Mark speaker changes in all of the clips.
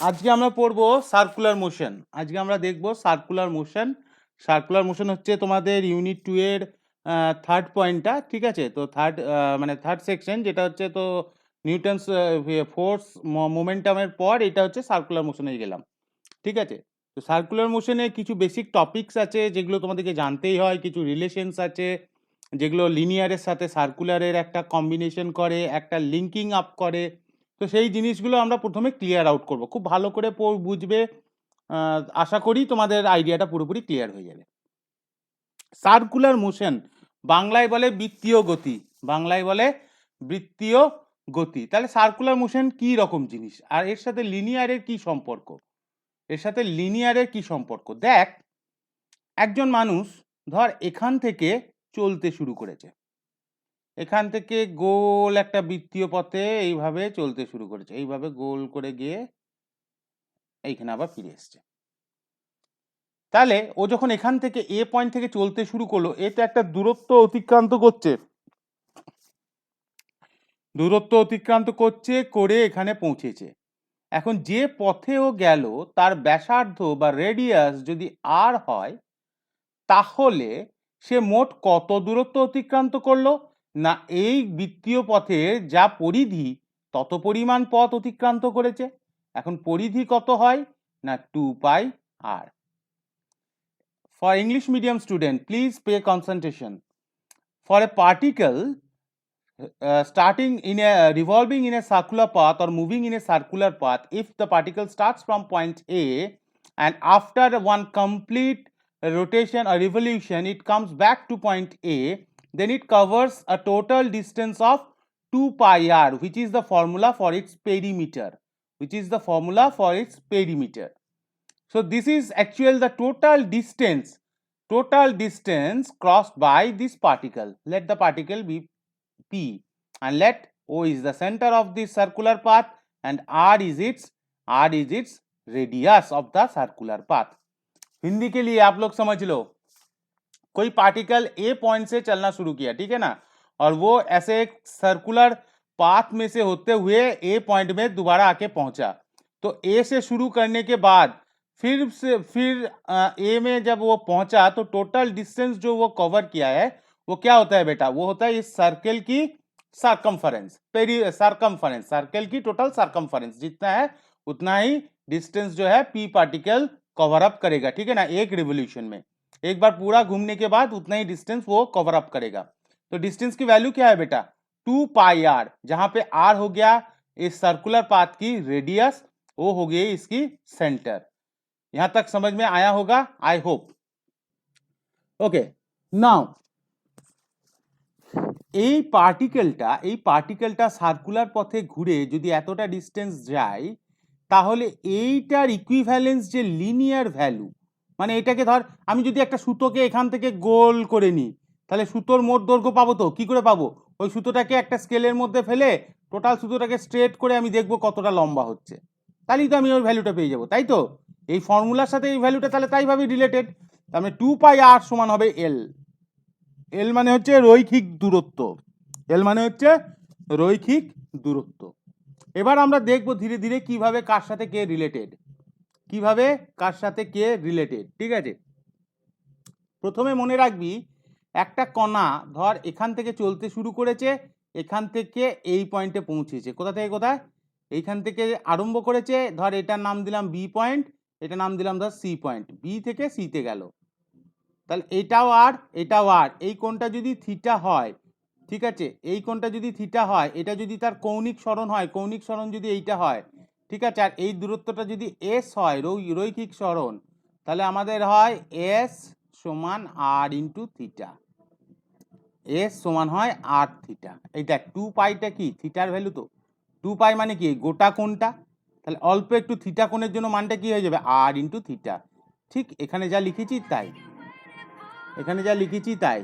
Speaker 1: আজকে আমরা পড়বো সার্কুলার মোশন। আজকে আমরা দেখবো সার্কুলার মোশন। সার্কুলার মোশন হচ্ছে তোমাদের ইউনিট 2 এর থার্ড পয়েন্টটা, ঠিক আছে? তো থার্ড সেকশন, যেটা হচ্ছে তো নিউটনস ফোর্স মোমেন্টামের পর এটা হচ্ছে সার্কুলার মোশনে গেলাম, ঠিক আছে? তো সার্কুলার মোশনে কিছু বেসিক টপিকস আছে যেগুলো তোমাদেরকে জানতেই হয়, কিছু রিলেশনস আছে যেগুলো লিনিয়ারের সাথে সার্কুলারের একটা কম্বিনেশন করে, একটা লিঙ্কিং আপ করে। তো সেই জিনিসগুলো আমরা প্রথমে ক্লিয়ার আউট করব, খুব ভালো করে বুঝবে। আশা করি তোমাদের আইডিয়াটা পুরোপুরি ক্লিয়ার হয়ে যাবে। সার্কুলার মোশন বাংলায় বলে বৃত্তীয় গতি, বাংলায় বলে বৃত্তীয় গতি। তাহলে সার্কুলার মোশন কি রকম জিনিস, আর এর সাথে লিনিয়ারের কি সম্পর্ক? এর সাথে লিনিয়ারের কি সম্পর্ক? দেখ, একজন মানুষ ধর এখান থেকে চলতে শুরু করেছে, এখান থেকে গোল একটা বৃত্তীয় পথে এইভাবে চলতে শুরু করেছে, এইভাবে গোল করে গিয়ে এইখানে আবার ফিরে এসছে। তাহলে ও যখন এখান থেকে এ পয়েন্ট থেকে চলতে শুরু করলো, এটা একটা দূরত্ব অতিক্রান্ত করছে, দূরত্ব অতিক্রান্ত করছে করে এখানে পৌঁছেছে। এখন যে পথে ও গেল তার ব্যাসার্ধ বা রেডিয়াস যদি আর হয়, তাহলে সে মোট কত দূরত্ব অতিক্রান্ত করলো? না, এই বৃত্তীয় পথের যা পরিধি তত পরিমাণ পথ অতিক্রান্ত করেছে। এখন পরিধি কত হয়? না 2 pi R. For English medium student, please pay concentration. For a particle starting in a revolving in a circular path or moving in a circular path, if the particle starts from point A and after one complete rotation or revolution it comes back to point A, then it covers a total distance of 2 pi r, which is the formula for its perimeter, which is the formula for its perimeter. So this is actually the total distance crossed by this particle. Let the particle be P, and let O is the center of this circular path and R is its radius of the circular path. Hindi के लिए आप लोग समझ लो, कोई particle A point से चलना शुरू किया, ठीक है ना, और वो ऐसे एक सर्कुलर पाथ में से होते हुए ए पॉइंट में दोबारा आके पहुंचा। तो ए से शुरू करने के बाद फिर ए में जब वो पहुंचा तो टोटल डिस्टेंस जो वो कवर किया है वो क्या होता है बेटा? वो होता है इस सर्कल की सर्कमफरेंस, सर्कल की टोटल सर्कमफरेंस जितना है उतना ही डिस्टेंस जो है पी पार्टिकल कवर अप करेगा, ठीक है ना। एक रिवोल्यूशन में एक बार पूरा घूमने के बाद उतना ही डिस्टेंस वो कवर अप करेगा। तो डिस्टेंस की वैल्यू क्या है बेटा? 2 पाई आर, जहां पे आर हो गया इस सर्कुलर पाथ की रेडियस, वो हो गई इसकी सेंटर। यहां तक समझ में आया होगा, आई होप। ओके, नाउ এই পার্টিকেলটা সার্কুলার পথে ঘুরে যদি এতটা ডিস্টেন্স যায়, তাহলে এইটার ইকুইভ্যালেন্স যে লিনিয়ার ভ্যালু, মানে এটাকে ধর আমি যদি একটা সুতোকে এখান থেকে গোল করে নিই, তাহলে সুতোর মোট দৈর্ঘ্য পাবো। তো কি করে পাবো? ওই সুতোটাকে একটা স্কেলের মধ্যে ফেলে টোটাল সুতোটাকে স্ট্রেট করে আমি দেখবো কতটা লম্বা হচ্ছে, তাহলেই তো আমি ওই ভ্যালুটা পেয়ে যাবো, তাই তো? এই ফর্মুলার সাথে এই ভ্যালুটা তাহলে তাইভাবে রিলেটেড। তার মানে 2 পাই আর সমান হবে এল। এল মানে হচ্ছে রৈখিক দূরত্ব, এল মানে হচ্ছে রৈখিক দূরত্ব। এবার আমরা দেখব ধীরে ধীরে কিভাবে কার সাথে কে রিলেটেড, কিভাবে কার সাথে কে রিলেটেড, ঠিক আছে? প্রথমে মনে রাখবি, একটা কণা ধর এখান থেকে চলতে শুরু করেছে, এখান থেকে এই পয়েন্টে পৌঁছেছে। কোথা থেকে কোথায়? এইখান থেকে আরম্ভ করেছে, ধর এটার নাম দিলাম বি পয়েন্ট, এটা নাম দিলাম ধর সি পয়েন্ট, বি থেকে সিতে গেল। তাহলে এটাও আর এই কোণটা যদি থিটা হয়, ঠিক আছে, এই কোণটা যদি থিটা হয়, এটা যদি তার কৌণিক সরণ হয়, কৌণিক সরণ যদি এইটা হয়, ঠিক আছে, আর এই দূরত্বটা যদি এস হয়, রৈখিক সরণ, তাহলে আমাদের হয় এস সমান আর ইন্টু থিটা, এস সমান হয় আর থিটা। এই দেখ 2 পাইটা কি থিটার ভ্যালু, তো 2 পাই মানে কি গোটা কোণটা, তাহলে অল্প একটু থিটা কোণের জন্য মানটা কি হয়ে যাবে? আর ইন্টু থিটা। ঠিক এখানে যা লিখেছি তাই, এখানে যা লিখেছি তাই।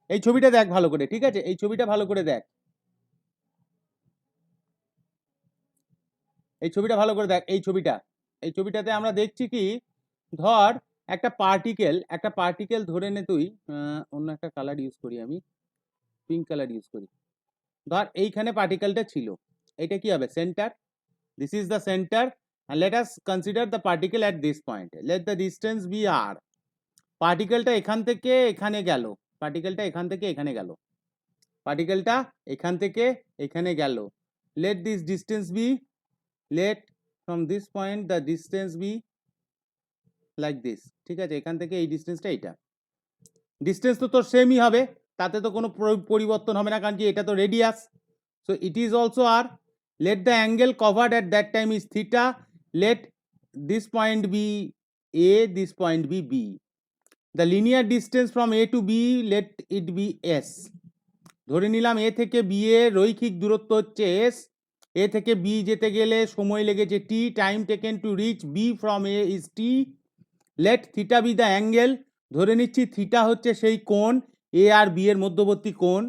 Speaker 1: এই ছবিটা দেখ ভালো করে, ঠিক আছে, এই ছবিটা ভালো করে দেখ, এই ছবিটা ভালো করে দেখ, এই ছবিটাতে আমরা দেখছি কি, ধর একটা পার্টিকেল ধরে নে তুই, অন্য একটা কালার ইউজ করি, আমি পিঙ্ক কালার ইউজ করি। ধর এইখানে পার্টিকেলটা ছিল, এটা কি হবে? Centre. This is the center, and let us consider the particle at this point. Let the distance be r. পার্টিকেলটা এখান থেকে এখানে গেল, পার্টিকেলটা এখান থেকে এখানে গেল, পার্টিকেলটা এখান থেকে এখানে গেল। let this distance be, let from this point the distance be like this, ঠিক আছে? এখান থেকে এই ডিসটেন্সটা এটা, ডিসটেন্স তো তোর সেমই হবে, তাতে তো কোনো পরিবর্তন হবে না, কারণ কি এটা তো radius. So it is also R. let the angle covered at that time is theta, let this point be a, this point be b. The linear distance from a to b, let it be s. ধরে নিলাম a থেকে b এর রৈখিক দূরত্ব হচ্ছে s, a থেকে b যেতে গেলে সময় লেগেছে t, time taken to reach b from a is t. let theta be the angle, ধরে নিচ্ছি থিটা হচ্ছে সেই কোণ, a আর b এর মধ্যবর্তী কোণ,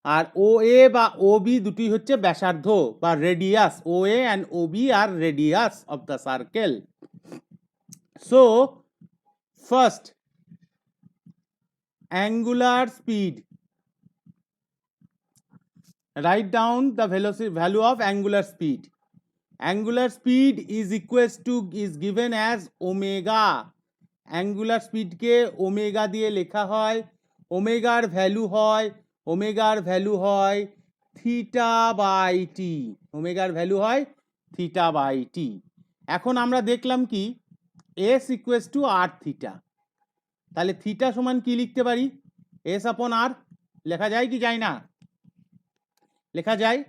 Speaker 1: আর OA বা OB দুটি হচ্ছে ব্যাসার্ধ বা radius, OA and OB are radius of the circle. So first, angular speed, write down the velocity value of angular speed. Angular speed is equals to, is given as omega. angular speed কে omega দিয়ে লেখা হয়, ওমেগার value হয়, ওমেগার value হয় theta by T, ওমেগার value হয় থিটা বাই টি। এখন আমরা দেখলাম কি S equals to R theta, তাহলে থিটা সমান কি লিখতে পারি, এস আপন আর, লেখা যায় কি যায় না? লেখা যায়।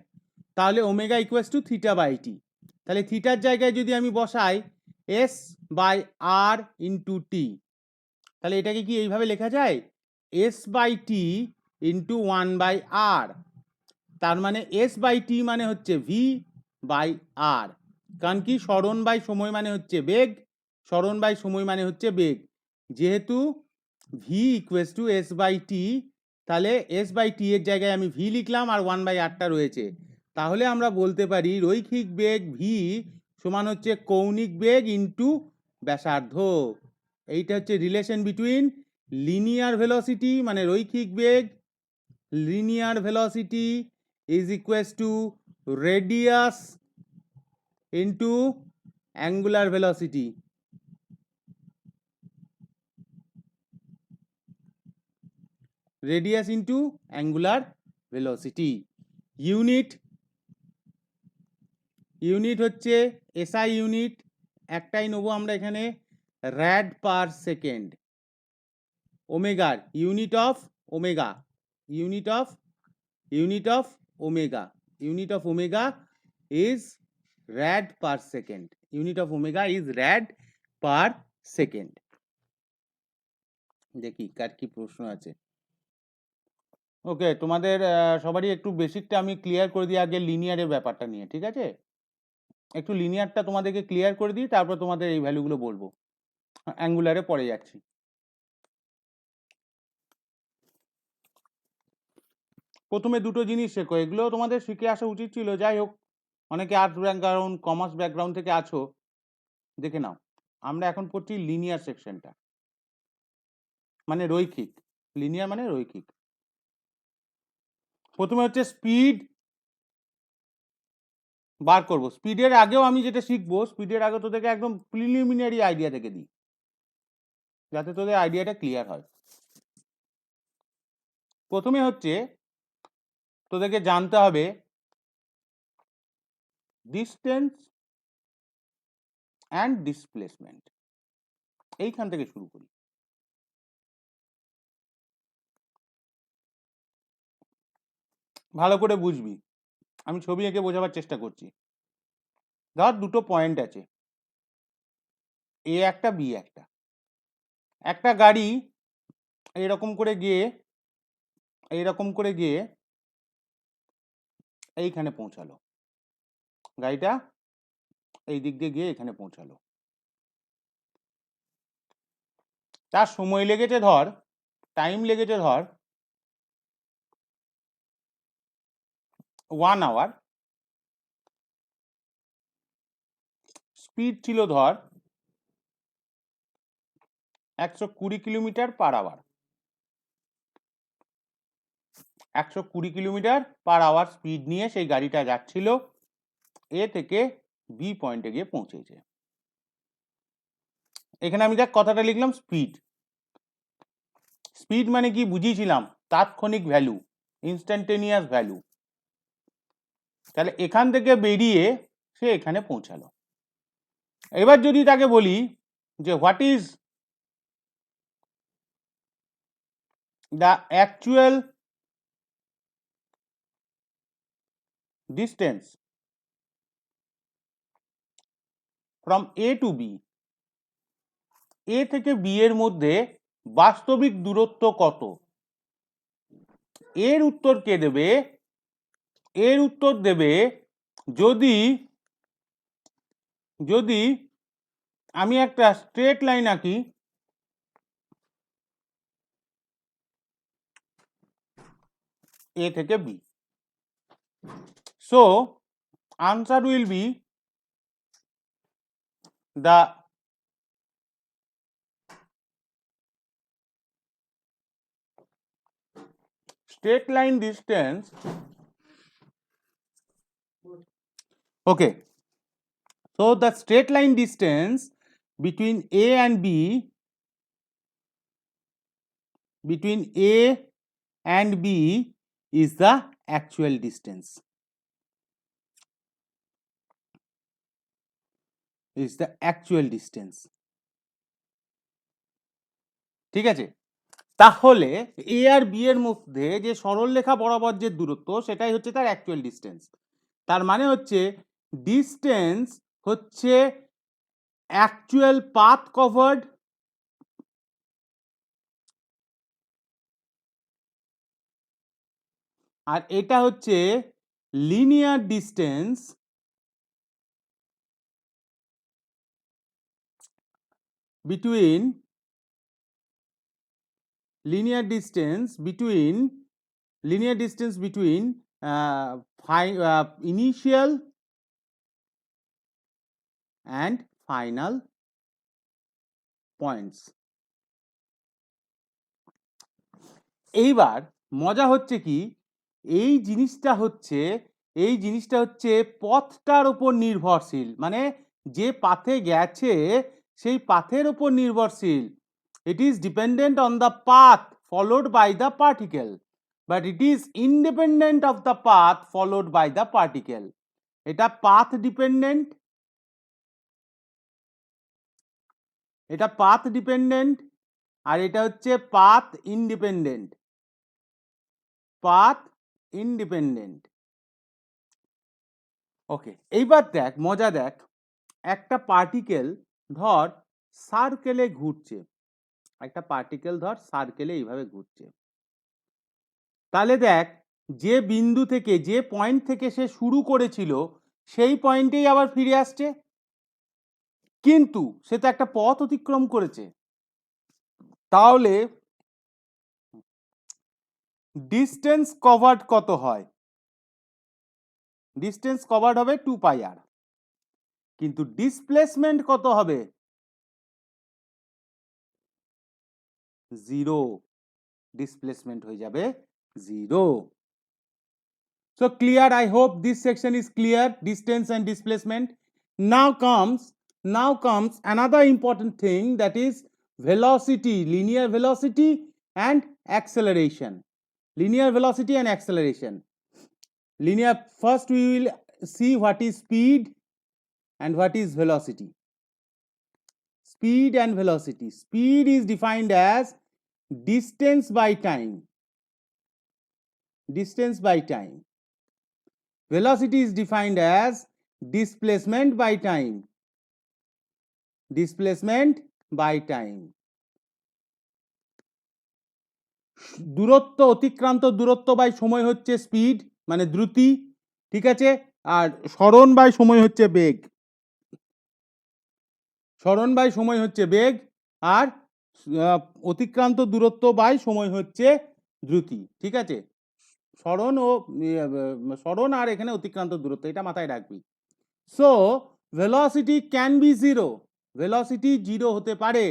Speaker 1: তাহলে omega equals to theta by T, তাহলে থিটার জায়গায় যদি আমি বসাই S by R into T, তাহলে এটাকে কি এইভাবে লেখা যায়, S by T into one by R. তার মানে এস বাই টি মানে হচ্ছে ভি বাই আর, কারণ কি সরণ বাই সময় মানে হচ্ছে বেগ, সরণ বাই সময় মানে হচ্ছে বেগ, যেহেতু V equals to S by T, তাহলে এস বাই টি এর জায়গায় আমি ভি লিখলাম আর ওয়ান বাই আরটা রয়েছে, তাহলে আমরা বলতে পারি রৈখিক বেগ ভি সমান হচ্ছে কৌণিক বেগ ইন্টু ব্যাসার্ধ। এইটা হচ্ছে রিলেশন বিটুইন লিনিয়ার ভেলোসিটি মানে রৈখিক বেগ, linear velocity is equals to radius into angular velocity. Radius into angular velocity. Unit হচ্ছে এসআই ইউনিট, একটাই নেবো আমরা এখানে, র্যাড পার সেকেন্ড। ওমেগার unit of omega, unit of omega, unit of omega is rad per second, unit of omega is rad per second. দেখি কার কি প্রশ্ন আছে। ওকে, তোমাদের সবারই একটু বেসিকটা আমি ক্লিয়ার করে দিই আগে লিনিয়ারের ব্যাপারটা নিয়ে, ঠিক আছে? একটু লিনিয়ারটা তোমাদেরকে ক্লিয়ার করে দিই, তারপর তোমাদের এই ভ্যালুগুলো বলবো, অ্যাঙ্গুলারে পরে যাচ্ছি। প্রথমে দুটো জিনিস শেখো, এগুলো তোমাদের শিখে আসা উচিত ছিল, যাই হোক অনেকে আর্টস ব্যাকগ্রাউন্ড কমার্স ব্যাকগ্রাউন্ড থেকে আছো, দেখে নাও। আমরা এখন পড়ছি লিনিয়ার সেকশনটা, মানে রৈখিক, লিনিয়ার মানে রৈখিক। প্রথমে হচ্ছে স্পিড বার করব, স্পিডের আগেও আমি যেটা শিখবো, স্পিডের আগে তোদেরকে একদম প্রিলিমিনারি আইডিয়া থেকে দিই, যাতে তোদের আইডিয়াটা ক্লিয়ার হয়। প্রথমে হচ্ছে তোদেরকে জানতে হবে ডিস্টেন্স অ্যান্ড ডিসপ্লেসমেন্ট, এইখান থেকে শুরু করি। ভালো করে বুঝবি, আমি ছবি এঁকে বোঝাবার চেষ্টা করছি। ধর দুটো পয়েন্ট আছে, এ একটা বি একটা, একটা গাড়ি এইরকম করে গিয়ে এইখানে পৌঁছালো, গাড়িটা এই দিক দিয়ে গিয়ে এখানে পৌঁছালো, তার সময় লেগেছে ধর, টাইম লেগেছে ধর 1 আওয়ার, স্পিড ছিল ধর 120 kilometre per hour, 120 kilometre per hour speed নিয়ে সেই গাড়িটা যাচ্ছিল এ থেকে বি পয়েন্টে গিয়ে পৌঁছেছে। এখানে আমি দেখ কথাটা লিখলাম স্পিড। স্পিড মানে কি বুঝিয়েছিলাম? তাৎক্ষণিক ভ্যালু, ইনস্ট্যান্টেনিয়াস ভ্যালু। তাহলে এখান থেকে বেরিয়ে সে এখানে পৌঁছালো। এবার যদি তাকে বলি যে what is the actual distance from A to B, A থেকে বি এর মধ্যে বাস্তবিক দূরত্ব কত? এর উত্তর কে দেবে? এর উত্তর দেবে যদি যদি আমি একটা স্ট্রেট লাইন আঁকি, এ থেকে B. So answer will be the straight line distance. Okay, so the straight line distance between A and B, between A and B is the actual distance, is the actual distance. ঠিক আছে, তাহলে এ আর B এর মধ্যে যে সরলরেখা বরাবর যে দূরত্ব সেটাই হচ্ছে তার অ্যাকচুয়াল ডিস্টেন্স। তার মানে হচ্ছে ডিস্টেন্স হচ্ছে অ্যাকচুয়াল পাথ কভার্ড আর এটা হচ্ছে linear distance between initial and final points. এইবার মজা হচ্ছে কি, এই জিনিসটা হচ্ছে পথটার উপর নির্ভরশীল, মানে যে পাথে গেছে সেই পাথের উপর নির্ভরশীল। It is dependent on the path followed by the particle, but it is independent of the path followed by the particle. এটা path dependent, এটা path dependent আর এটা হচ্ছে path independent, path independent. ওকে, এইবার দেখ মজা দেখ, একটা পার্টিকেল ধর সার্কেলে ঘুরছে, একটা পার্টিকেল ধর সার্কেলে এইভাবে ঘুরছে। তাহলে দেখ যে বিন্দু থেকে, যে পয়েন্ট থেকে সে শুরু করেছিল সেই পয়েন্টেই আবার ফিরে আসছে, কিন্তু সে তো একটা পথ অতিক্রম করেছে। তাহলে ডিস্টেন্স কভার্ড কত হয়? ডিস্টেন্স কভার্ড হবে 2πr, কিন্তু ডিসপ্লেসমেন্ট কত হবে? 0, ডিসপ্লেসমেন্ট হয়ে যাবে 0। So clear, I hope this section is clear, distance and displacement. Now comes another important thing, that is velocity, linear velocity and acceleration. Linear velocity and acceleration. Linear, first we will see what is speed and what is velocity. Speed and velocity. Speed is defined as distance by time. Distance by time. Velocity is defined as displacement by time. Displacement by time. দূরত্ব, অতিক্রান্ত দূরত্ব by সময় হচ্ছে speed, মানে দ্রুতি, ঠিক আছে। আর সরণ বাই সময় হচ্ছে বেগ, সরণ বাই সময় হচ্ছে বেগ, আর অতিক্রান্ত দূরত্ব বাই সময় হচ্ছে দ্রুতি, ঠিক আছে। সরণ আর এখানে অতিক্রান্ত দূরত্ব, এটা মাথায় রাখবি। So velocity can be zero, velocity zero হতে পারে,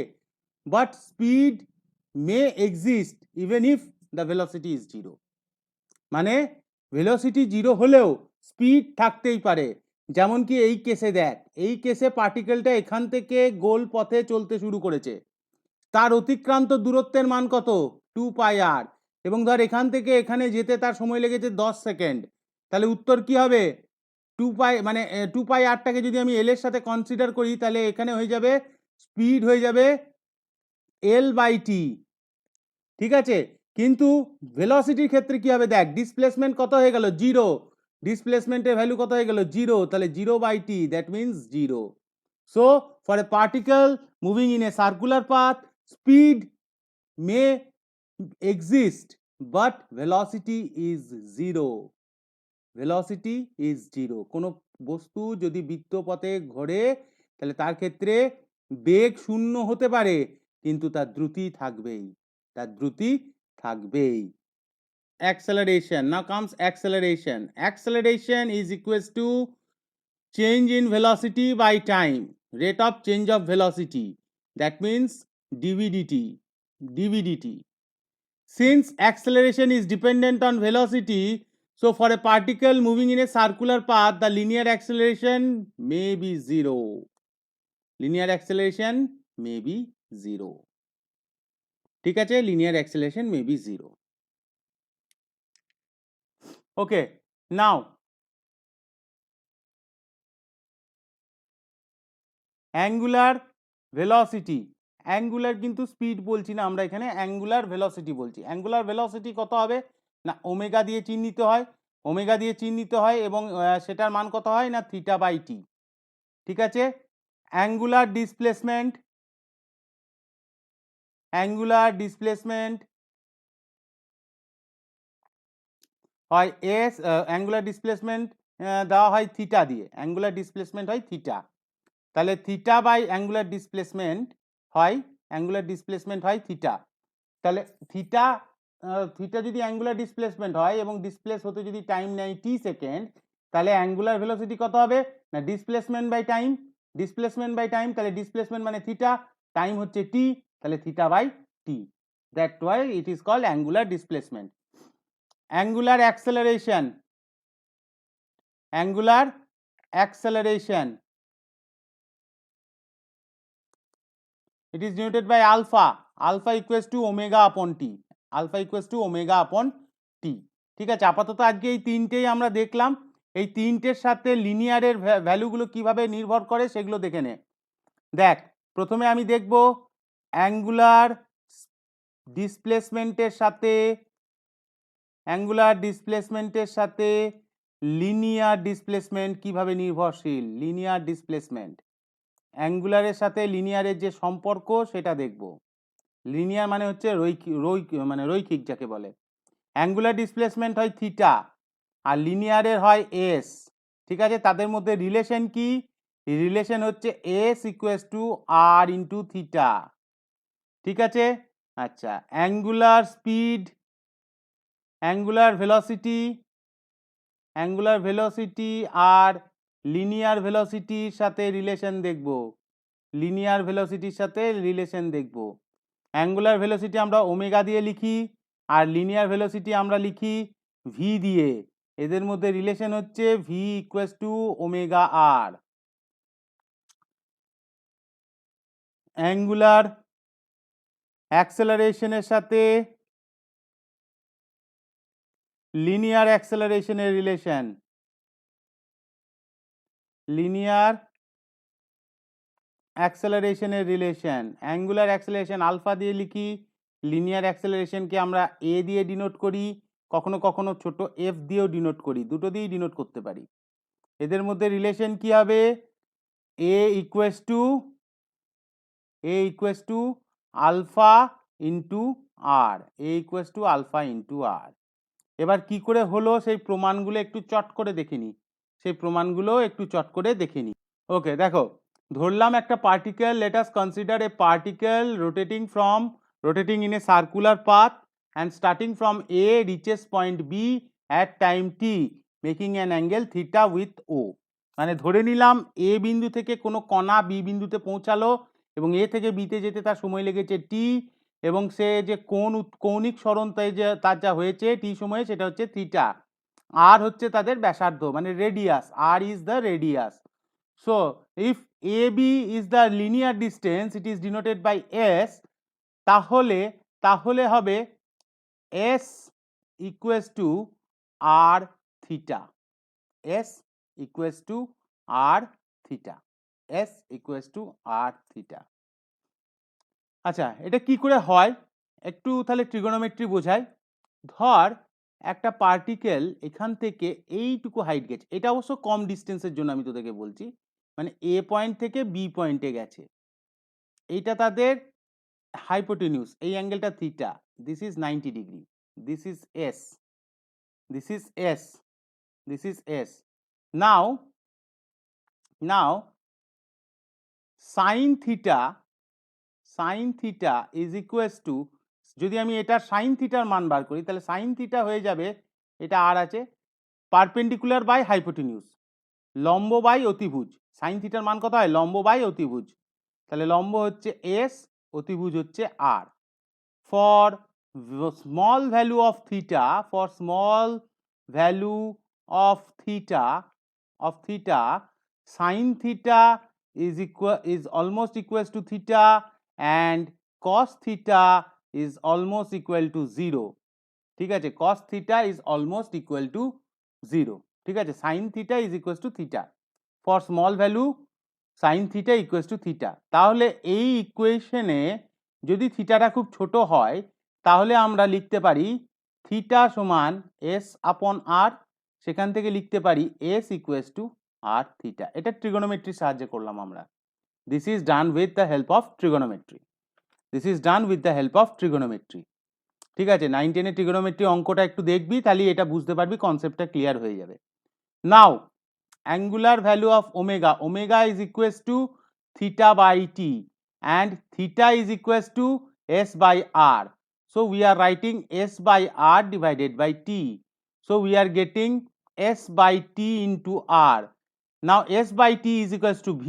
Speaker 1: but speed May exist even if the velocity is zero. মানে ভেলোসিটি জিরো হলেও স্পিড থাকতেই পারে, যেমন কি এই কেসে দেখ, এই কেসে পার্টিকেলটা এখান থেকে গোল পথে চলতে শুরু করেছে, তার অতিক্রান্ত দূরত্বের মান কত 2πr, এবং ধর এখান থেকে এখানে যেতে তার সময় লেগেছে 10 সেকেন্ড, তাহলে উত্তর কি হবে 2π, মানে 2πrটাকে যদি আমি এল এর সাথে কনসিডার করি তাহলে এখানে হয়ে যাবে স্পিড হয়ে যাবে L/t। ঠিক আছে, কিন্তু ভেলোসিটির ক্ষেত্রে কি হবে দেখ, ডিসপ্লেসমেন্ট কত হয়ে গেল 0, ডিসপ্লেসমেন্টের ভ্যালু কত হয়ে গেল 0, তাহলে 0/t, that means 0। So for a particle moving in a circular path, speed May exist but velocity is 0, velocity is 0। কোনো বস্তু যদি বৃত্তপথে ঘোরে তাহলে তার ক্ষেত্রে বেগ শূন্য হতে পারে কিন্তু তার দ্রুতি থাকবেই, তার দ্রুতি থাকবেই। Acceleration, now comes acceleration. Acceleration is equals to change in velocity by time, rate of change of velocity, that means dv/dt. Since acceleration is dependent on velocity, so for a particle moving in a circular path, the linear acceleration may be 0. Linear acceleration may be 0. ঠিক আছে, linear acceleration may be 0. Okay, now angular velocity, angular কিন্তু speed বলছি না আমরা, এখানে angular velocity বলছি। Angular velocity কত হবে না, ওমেগা দিয়ে চিহ্নিত হয়, ওমেগা দিয়ে চিহ্নিত হয়, এবং সেটার মান কত হয় না θ/t। ঠিক আছে, অ্যাঙ্গুলার ডিসপ্লেসমেন্ট, অ্যাঙ্গুলার ডিসপ্লেসমেন্ট হয় এস, অ্যাঙ্গুলার ডিসপ্লেসমেন্ট দেওয়া হয় থিটা দিয়ে, অ্যাঙ্গুলার ডিসপ্লেসমেন্ট হয় থিটা, তাহলে θ/অ্যাঙ্গুলার ডিসপ্লেসমেন্ট হয়, অ্যাঙ্গুলার ডিসপ্লেসমেন্ট হয় থিটা, তাহলে থিটা, থিটা যদি অ্যাঙ্গুলার ডিসপ্লেসমেন্ট হয় এবং ডিসপ্লেস হতে যদি টাইম নেয় t সেকেন্ড, তাহলে অ্যাঙ্গুলার ভেলোসিটি কত হবে না displacement by time, displacement by time, তাহলে ডিসপ্লেসমেন্ট মানে থিটা, টাইম হচ্ছে t, তাহলে θ/t, that why it is called angular displacement. Angular acceleration, angular acceleration, it is denoted by alpha, alpha equals to omega upon t, alpha equals to omega upon t। ঠিক আছে, আপাতত আজকে এই তিনটেই আমরা দেখলাম, এই তিনটের সাথে লিনিয়ারের ভ্যালুগুলো কিভাবে নির্ভর করে সেগুলো দেখে নে। দেখ, প্রথমে আমি দেখব অ্যাঙ্গুলার ডিসপ্লেসমেন্টের সাথে, অ্যাঙ্গুলার ডিসপ্লেসমেন্টের সাথে লিনিয়ার ডিসপ্লেসমেন্ট কিভাবে নির্ভরশীল, লিনিয়ার ডিসপ্লেসমেন্ট, অ্যাঙ্গুলারের সাথে লিনিয়ারের যে সম্পর্ক সেটা দেখব। লিনিয়ার মানে হচ্ছে রৈখিক যাকে বলে, অ্যাঙ্গুলার ডিসপ্লেসমেন্ট হয় থিটা আর লিনিয়ারের হয় এস। ঠিক আছে, তাদের মধ্যে রিলেশন কি, রিলেশন হচ্ছে S equals to R into theta. ঠিক আছে, আচ্ছা, angular speed, angular velocity, angular velocity আর লিনিয়ার ভেলোসিটির সাথে রিলেশন দেখব, লিনিয়ার ভেলোসিটির সাথে রিলেশন দেখব। অ্যাঙ্গুলার ভেলোসিটি আমরা ওমেগা দিয়ে লিখি আর লিনিয়ার ভেলোসিটি আমরা লিখি ভি দিয়ে, এদের মধ্যে রিলেশন হচ্ছে v equals to omega r. Angular অ্যাক্সেলারেশনের সাথে লিনিয়ার অ্যাক্সেলারেশনের রিলেশন, লিনিয়ার অ্যাক্সেলারেশনের রিলেশন, অ্যাঙ্গুলার অ্যাক্সেলারেশন আলফা দিয়ে লিখি, লিনিয়ার অ্যাক্সেলারেশনকে আমরা এ দিয়ে ডিনোট করি, কখনো কখনো ছোট এফ দিয়েও ডিনোট করি, দুটো দিয়েই ডিনোট করতে পারি। এদের মধ্যে রিলেশন কি হবে, a equals to alpha into R, A equals to alpha into r. এবার কি করে হলো সেই প্রমাণগুলো একটু চট করে দেখে নিই, সেই প্রমাণগুলো একটু চট করে দেখে নিই। ওকে, দেখো, ধরলাম একটা particle, let us consider A particle rotating in a circular path and starting from A reaches point B at time t making an angle theta with O। মানে ধরে নিলাম এ বিন্দু থেকে কোনো কণা বি বিন্দুতে পৌঁছালো এবং এ থেকে বিতে যেতে তার সময় লেগেছে টি, এবং সে যে কৌণিক সরণ তার যা হয়েছে টি সময়ে সেটা হচ্ছে থিটা। আর হচ্ছে তাদের ব্যাসার্ধ মানে radius, R is the radius. So if A B is the linear distance, it is denoted by S, তাহলে তাহলে হবে S equals to R theta, S equals to R theta, S equals to R theta. আচ্ছা, এটা কি করে হয় একটু তাহলে ট্রিগোনোমেট্রি বোঝাই। ধর একটা পার্টিকেল এখান থেকে এইটুকু হাইট গেছে, এটা অবশ্য কম ডিস্টেন্সের জন্য আমি তোদেরকে বলছি, মানে এ পয়েন্ট থেকে বি পয়েন্টে গেছে, এইটা তাদের হাইপোটেনিউস, এই অ্যাঙ্গেলটা theta, this is 90 degree, this is s, this is s, this is s. Now sine theta, sine theta is equals to, যদি আমি এটা সাইন থিটার মান বার করি তাহলে সাইন থিটা হয়ে যাবে, এটা আর আছে, পারপেন্ডিকুলার বাই হাইপোটেনিউস, লম্ব বাই অতিভুজ। সাইন থিটার মান কত হয়? লম্ব বাই অতিভুজ, তাহলে লম্ব হচ্ছে এস, অতিভুজ হচ্ছে r. For small value of theta, for small value of theta, sine theta is almost equals to theta and cos theta is almost equal to 0, ঠিক আছে, cos theta is almost equal to 0, ঠিক আছে, sin theta is equals to theta, for small value sin theta equals to theta। তাহলে এই ইকুয়েশনে যদি থিটাটা খুব ছোট হয় তাহলে আমরা লিখতে পারি থিটা সমান এস আপন আর, সেখান থেকে লিখতে পারি S equals to R theta. এটা ট্রিগোনোমেট্রির সাহায্যে করলাম আমরা। This is done with the help of trigonometry, this is done with the help of trigonometry, ঠিক আছে। 9, 10 এর ট্রিগোনোমেট্রি অঙ্কটা একটু দেখবি, তাহলে এটা বুঝতে পারবি, কনসেপ্টটা ক্লিয়ার হয়ে যাবে। নাও angular value of omega, omega is equals to theta by t and theta is equals to s by r, so we are writing s by r divided by t, so we are getting s by t into r. Now s by t is equals to v,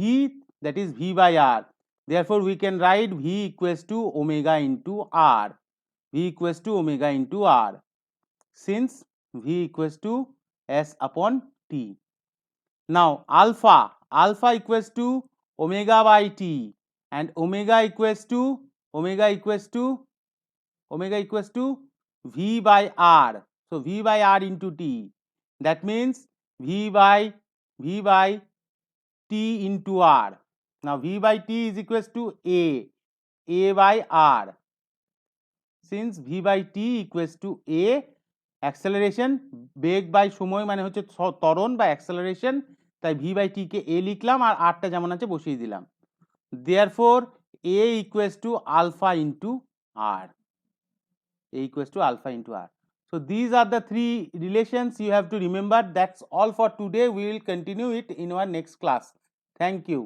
Speaker 1: that is v by r, therefore we can write v equals to omega into r, v equals to omega into r, since v equals to s upon t. Now alpha equals to omega by t and omega equals to v by r, so v by r into t, that means v by t into r. Now v by t is equals to a by r, since v by t equals to a, acceleration বেগ by সময় মানে হচ্ছে ত্বরণ বা acceleration, তাই V by T কে এ লিখলাম আর আরটা যেমন আছে বসিয়ে দিলাম, therefore A equals to alpha into R, A equals to alpha into R. So these are the three relations you have to remember. That's all for today. We will continue it in our next class. Thank you.